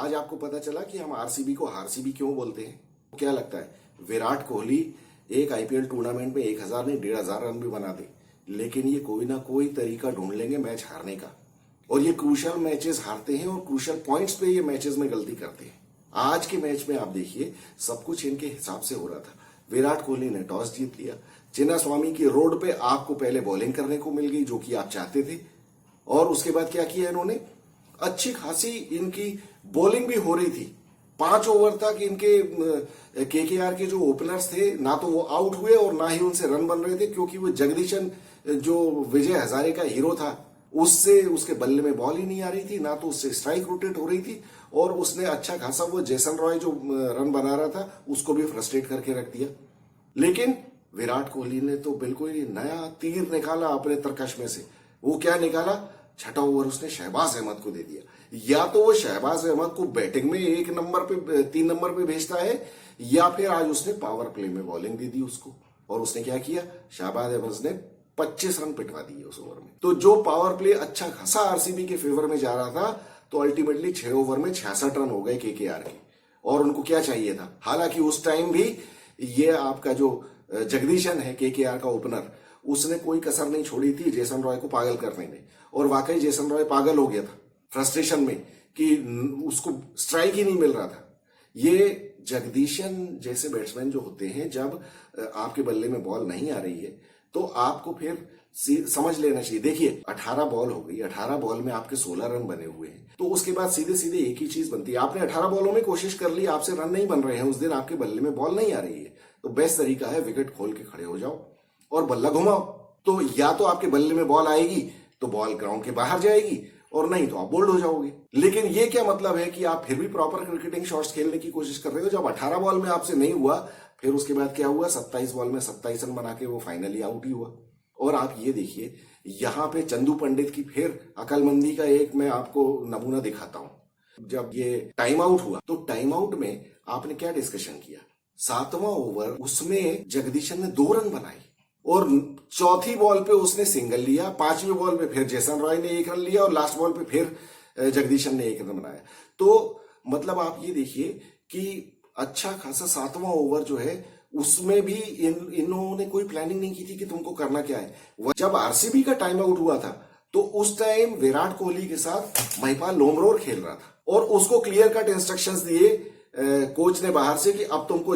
आज आपको पता चला कि हम आरसीबी को हारसीबी क्यों बोलते हैं। क्या लगता है, विराट कोहली एक आईपीएल टूर्नामेंट में 1000 नहीं 1500 रन भी बना दे, लेकिन ये कोई ना कोई तरीका ढूंढ लेंगे मैच हारने का, और ये क्रूशियल मैचेस हारते हैं और क्रूशियल पॉइंट्स पे ये मैचेस में गलती करते हैं। आज के मैच में आप देखिए, सब कुछ इनके हिसाब से हो रहा था। विराट कोहली ने टॉस जीत लिया, चिन्नास्वामी की रोड पे आपको पहले बॉलिंग करने को मिल गई, जो कि आप चाहते थे, और उसके बाद क्या किया इन्होंने, अच्छी खासी इनकी बॉलिंग भी हो रही थी। 5 ओवर तक इनके केकेआर के जो ओपनर्स थे, ना तो वो आउट हुए और ना ही उनसे रन बन रहे थे, क्योंकि वो जगदीशन जो विजय हजारे का हीरो था, उससे उसके बल्ले में बॉल ही नहीं आ रही थी, ना तो उससे स्ट्राइक रोटेट हो रही थी, और उसने अच्छा खासा वो जेसन रॉय जो रन बना रहा था उसको भी फ्रस्ट्रेट करके रख दिया। लेकिन विराट कोहली ने तो बिल्कुल ही नया तीर निकाला अपने तरकश में से। वो क्या निकाला, छठा ओवर उसने शहबाज अहमद को दे दिया। या तो वो शहबाज अहमद को बैटिंग में 1 नंबर पे 3 नंबर पे भेजता है, या फिर आज उसने पावर प्ले में बॉलिंग दे दी उसको। और उसने क्या किया, शहबाज अहमद ने 25 रन पिटवा दिए उस ओवर में। तो जो पावर प्ले अच्छा खासा आरसीबी के फेवर में जा रहा था, तो अल्टीमेटली 6 ओवर में 66 रन हो गए केकेआर के। और उनको क्या चाहिए था, हालांकि उस टाइम भी ये आपका जो जगदीशन है केकेआर का ओपनर, उसने कोई कसर नहीं छोड़ी थी जेसन रॉय को पागल करने में। और वाकई जेसन रॉय पागल हो गया था फ्रस्ट्रेशन में कि उसको स्ट्राइक ही नहीं मिल रहा था। ये जगदीशन जैसे बैट्समैन जो होते हैं, जब आपके बल्ले में बॉल नहीं आ रही है तो आपको फिर समझ लेना चाहिए। देखिए 18 बॉल हो गई, 18 बॉल में आपके 16 रन बने हुए हैं, तो उसके बाद सीधे सीधे एक ही चीज बनती है, आपने 18 बॉलों में कोशिश कर ली, आपसे रन नहीं बन रहे हैं, उस दिन आपके बल्ले में बॉल नहीं आ रही है, तो बेस्ट तरीका है विकेट खोल के खड़े हो जाओ और बल्ला घुमाओ। तो या तो आपके बल्ले में बॉल आएगी तो बॉल ग्राउंड के बाहर जाएगी, और नहीं तो आप बोल्ड हो जाओगे। लेकिन ये क्या मतलब है कि आप फिर भी प्रॉपर क्रिकेटिंग शॉट्स खेलने की कोशिश कर रहे हो। जब 18 बॉल में आपसे नहीं हुआ, फिर उसके बाद क्या हुआ, 27 बॉल में 27 रन बना के वो फाइनली आउट ही हुआ। और आप ये देखिए, यहां पे चंदू पंडित की फिर अकलमंदी का एक मैं आपको नमूना दिखाता हूं। जब ये टाइम आउट हुआ, तो टाइम आउट में आपने क्या डिस्कशन किया, 7वां ओवर उसमें जगदीशन ने 2 रन बनाए, और चौथी बॉल पे उसने सिंगल लिया, 5वीं बॉल पे फिर जेसन रॉय ने 1 रन लिया, और लास्ट बॉल पे फिर जगदीशन ने 1 रन बनाया। तो मतलब आप ये देखिए कि अच्छा खासा 7वां ओवर जो है, उसमें भी इन्होंने कोई प्लानिंग नहीं की थी कि तुमको करना क्या है। जब आरसीबी का टाइम आउट हुआ था, तो उस टाइम विराट कोहली के साथ महिपाल लोमरोर खेल रहा था, और उसको क्लियर कट इंस्ट्रक्शंस दिए कोच ने बाहर से कि अब तुमको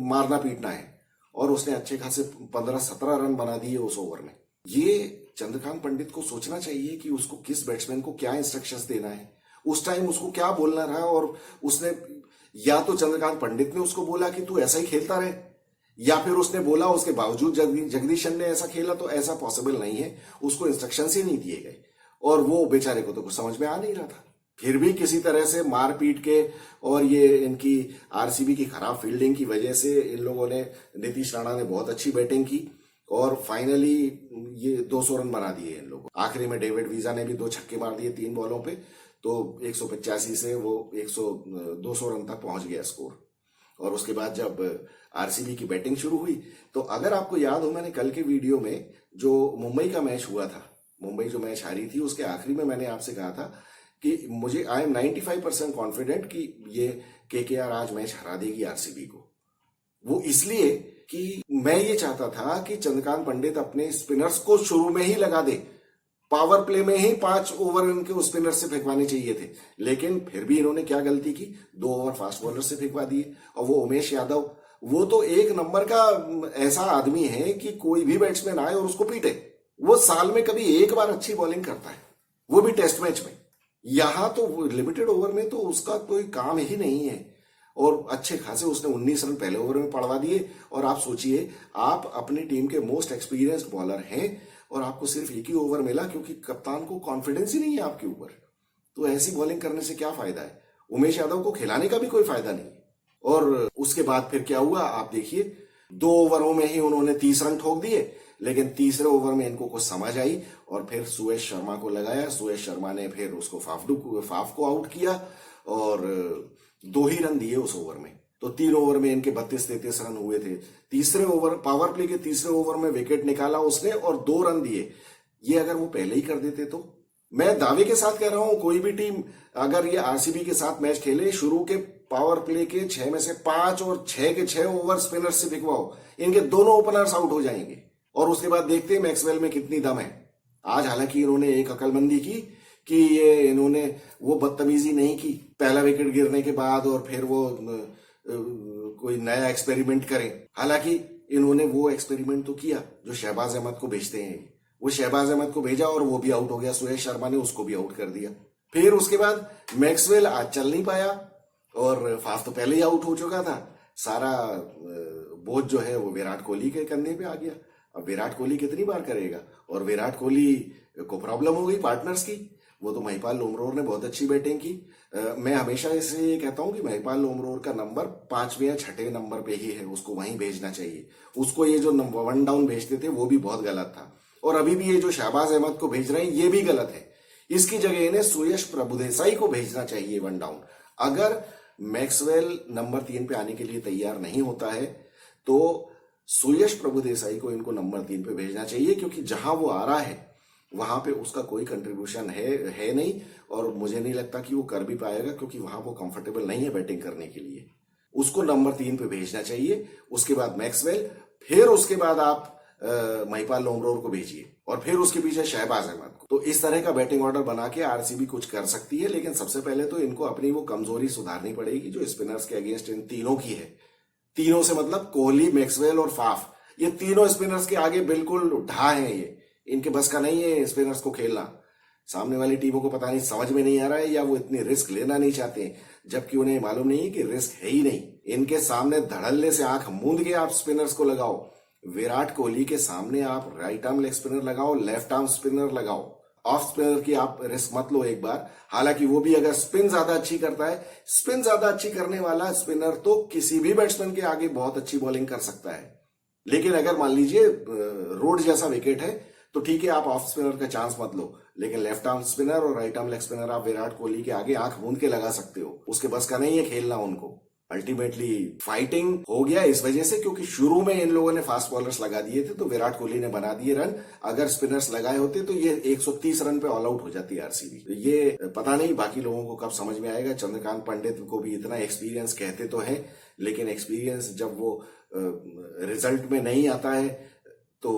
मारना पीटना है, और उसने अच्छे खासे 15-17 रन बना दिए उस ओवर में। ये चंद्रकांत पंडित को सोचना चाहिए कि उसको किस बैट्समैन को क्या इंस्ट्रक्शंस देना है, उस टाइम उसको क्या बोलना रहा। और उसने या तो चंद्रकांत पंडित ने उसको बोला कि तू ऐसा ही खेलता रहे, या फिर उसने बोला उसके बावजूद जगदीशन ने ऐसा खेला, तो ऐसा पॉसिबल नहीं है। उसको इंस्ट्रक्शंस ही नहीं दिए गए, और वो बेचारे को तो कुछ समझ में आ नहीं रहा था। फिर भी किसी तरह से मार पीट के, और ये इनकी आरसीबी की खराब फील्डिंग की वजह से इन लोगों ने, नीतीश राणा ने बहुत अच्छी बैटिंग की, और फाइनली ये 200 रन बना दिए इन लोगों। आखिरी में डेविड वीजा ने भी 2 छक्के मार दिए 3 बॉलों पे, तो 185 से वो 200 रन तक पहुंच गया स्कोर। और उसके बाद जब आरसीबी की बैटिंग शुरू हुई, तो अगर आपको याद हो, मैंने कल के वीडियो में जो मुंबई का मैच हुआ था, मुंबई जो मैच हारी थी, उसके आखिरी में मैंने आपसे कहा था कि मुझे आई एम 95% कॉन्फिडेंट कि ये केकेआर आज मैच हरा देगी आरसीबी को। वो इसलिए कि मैं ये चाहता था कि चंद्रकांत पंडित अपने स्पिनर्स को शुरू में ही लगा दे, पावर प्ले में ही 5 ओवर इनके स्पिनर से फेंकवाने चाहिए थे। लेकिन फिर भी इन्होंने क्या गलती की, 2 ओवर फास्ट बॉलर से फेंकवा दिए। और वो उमेश यादव, वो तो 1 नंबर का ऐसा आदमी है कि कोई भी बैट्समैन आए और उसको पीटे। वो साल में कभी 1 बार अच्छी बॉलिंग करता है, वो भी टेस्ट मैच में। यहां तो लिमिटेड ओवर में तो उसका कोई काम ही नहीं है, और अच्छे खासे उसने 19 रन पहले ओवर में पड़वा दिए। और आप सोचिए, आप अपनी टीम के मोस्ट एक्सपीरियंस्ड बॉलर हैं, और आपको सिर्फ 1 ही ओवर मिला, क्योंकि कप्तान को कॉन्फिडेंस ही नहीं है आपके ऊपर। तो ऐसी बॉलिंग करने से क्या फायदा है, उमेश यादव को खिलाने का भी कोई फायदा नहीं। और उसके बाद फिर क्या हुआ, आप देखिए, 2 ओवरों में ही उन्होंने 30 रन ठोक दिए। लेकिन तीसरे ओवर में इनको कुछ समझ आई, और फिर सुयश शर्मा को लगाया। सुयश शर्मा ने फिर उसको फाफ को आउट किया, और 2 ही रन दिए उस ओवर में। तो 3 ओवर में इनके 32-33 रन हुए थे। तीसरे ओवर, पावर प्ले के तीसरे ओवर में विकेट निकाला उसने और 2 रन दिए। ये अगर वो पहले ही कर देते तो मैं दावे के साथ कह रहा हूं, कोई भी टीम अगर ये आरसीबी के साथ मैच खेले, शुरू के पावर प्ले के 6 में से 5 और 6 के 6 ओवर स्पिनर्स से बिकवाओ, इनके दोनों ओपनर्स आउट हो जाएंगे और उसके बाद देखते हैं मैक्सवेल में कितनी दम है। आज हालांकि इन्होंने एक अकलमंदी की कि ये इन्होंने वो बदतमीजी नहीं की पहला विकेट गिरने के बाद और फिर वो कोई नया एक्सपेरिमेंट करें। हालांकि इन्होंने वो एक्सपेरिमेंट तो किया जो शहबाज अहमद को भेजते हैं, वो शहबाज अहमद को भेजा और वो भी आउट हो गया, सुयश शर्मा ने उसको भी आउट कर दिया। फिर उसके बाद मैक्सवेल आज चल नहीं पाया और फाफ तो पहले ही आउट हो चुका था। सारा बोझ जो है वो विराट कोहली के कंधे पे आ गया। अब विराट कोहली कितनी बार करेगा, और विराट कोहली को प्रॉब्लम हो गई पार्टनर्स की। वो तो महिपाल लोमरोर ने बहुत अच्छी बैटिंग की। मैं हमेशा इसलिए ये कहता हूं कि महिपाल लोमरोर का नंबर 5वें या 6ठे नंबर पे ही है, उसको वहीं भेजना चाहिए। उसको ये जो 1 डाउन भेजते थे वो भी बहुत गलत था, और अभी भी ये जो शहबाज अहमद को भेज रहे हैं ये भी गलत है। इसकी जगह इन्हें सुयश प्रभुदेसाई को भेजना चाहिए 1 डाउन। अगर मैक्सवेल नंबर 3 पे आने के लिए तैयार नहीं होता है तो सुयश प्रभुदेसाई को इनको नंबर 3 पे भेजना चाहिए, क्योंकि जहां वो आ रहा है वहां पे उसका कोई कंट्रीब्यूशन है नहीं, और मुझे नहीं लगता कि वो कर भी पाएगा, क्योंकि वहां वो कंफर्टेबल नहीं है बैटिंग करने के लिए। उसको नंबर 3 पे भेजना चाहिए, उसके बाद मैक्सवेल, फिर उसके बाद आप महिपाल लोमरोर को भेजिए और फिर उसके पीछे शहबाज अहमद को। तो इस तरह का बैटिंग ऑर्डर बना के आरसीबी कुछ कर सकती है, लेकिन सबसे पहले तो इनको अपनी वो कमजोरी सुधारनी पड़ेगी जो स्पिनर्स के अगेंस्ट इन तीनों की है। तीनों से मतलब कोहली, मैक्सवेल और फाफ, ये तीनों स्पिनर्स के आगे बिल्कुल ढा है। ये इनके बस का नहीं है स्पिनर्स को खेलना। सामने वाली टीमों को पता नहीं समझ में नहीं आ रहा है, या वो इतनी रिस्क लेना नहीं चाहते, जबकि उन्हें मालूम नहीं है कि रिस्क है ही नहीं। इनके सामने धड़ल्ले से आंख मूंद के आप स्पिनर्स को लगाओ। विराट कोहली के सामने आप राइट आर्म लेग स्पिनर लगाओ, लेफ्ट आर्म स्पिनर लगाओ। ऑफ स्पिनर की आप रिस्क मत लो एक बार। हालांकि वो भी अगर स्पिन ज्यादा अच्छी करता है, स्पिन ज्यादा अच्छी करने वाला स्पिनर तो किसी भी बैट्समैन के आगे बहुत अच्छी बॉलिंग कर सकता है। लेकिन अगर मान लीजिए रोड जैसा विकेट है तो ठीक है, आप ऑफ स्पिनर का चांस मत लो, लेकिन लेफ्ट आर्म स्पिनर और राइट आर्म लेग स्पिनर आप विराट कोहली के आगे आंख मूंद के लगा सकते हो। उसके बस का नहीं है खेलना उनको। अल्टीमेटली फाइटिंग हो गया इस वजह से क्योंकि शुरू में इन लोगों ने फास्ट बॉलर्स लगा दिए थे, तो विराट कोहली ने बना दिए रन। अगर स्पिनर्स लगाए होते तो ये 130 रन पे ऑल आउट हो जाती है आरसीबी। ये पता नहीं बाकी लोगों को कब समझ में आएगा। चंद्रकांत पंडित को भी इतना एक्सपीरियंस कहते तो है, लेकिन एक्सपीरियंस जब वो रिजल्ट में नहीं आता है तो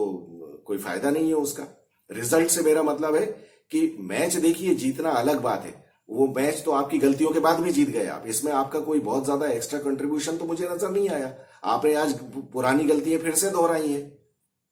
कोई फायदा नहीं है उसका। रिजल्ट से मेरा मतलब है कि मैच देखिए, जीतना अलग बात है। वो मैच तो आपकी गलतियों के बाद भी जीत गए आप, इसमें आपका कोई बहुत ज्यादा एक्स्ट्रा कंट्रीब्यूशन तो मुझे नजर नहीं आया। आपने आज पुरानी गलतियां फिर से दोहराई हैं,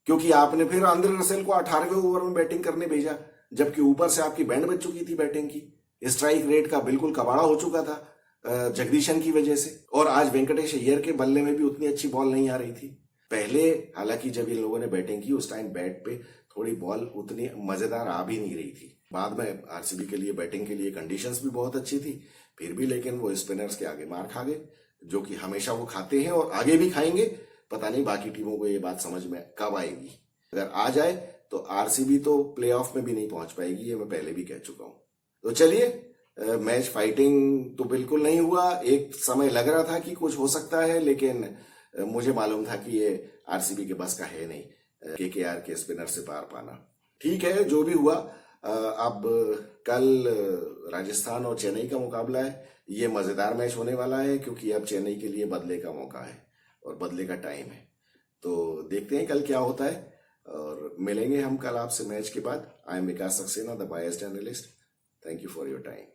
क्योंकि आपने फिर आंद्रे रसेल को 18वें ओवर में बैटिंग करने भेजा, जबकि ऊपर से आपकी बैंड बज चुकी थी बैटिंग की। स्ट्राइक रेट का बिल्कुल कबाड़ा हो चुका था जगदीशन की वजह से, और आज वेंकटेश अय्यर के बल्ले में भी उतनी अच्छी बॉल नहीं आ रही थी। पहले हालांकि जब इन लोगों ने बैटिंग की उस टाइम बैट पे थोड़ी बॉल उतनी मजेदार आ भी नहीं रही थी। बाद में आरसीबी के लिए बैटिंग के लिए कंडीशंस भी बहुत अच्छी थी, फिर भी लेकिन वो स्पिनर्स के आगे मार खा गए, जो कि हमेशा वो खाते हैं और आगे भी खाएंगे। पता नहीं बाकी टीमों को ये बात समझ में कब आएगी। अगर आ जाए तो आरसीबी तो प्लेऑफ में भी नहीं पहुंच पाएगी, ये मैं पहले भी कह चुका हूं। तो चलिए, मैच फाइटिंग तो बिल्कुल नहीं हुआ। एक समय लग रहा था कि कुछ हो सकता है, लेकिन मुझे मालूम था कि ये आरसीबी के बस का है नहीं केकेआर के स्पिनर से पार पाना। ठीक है, जो भी हुआ। अब कल राजस्थान और चेन्नई का मुकाबला है। ये मजेदार मैच होने वाला है, क्योंकि अब चेन्नई के लिए बदले का मौका है और बदले का टाइम है। तो देखते हैं कल क्या होता है, और मिलेंगे हम कल आपसे मैच के बाद। I am Vikas Saxena, the biased analyst. Thank you for your time.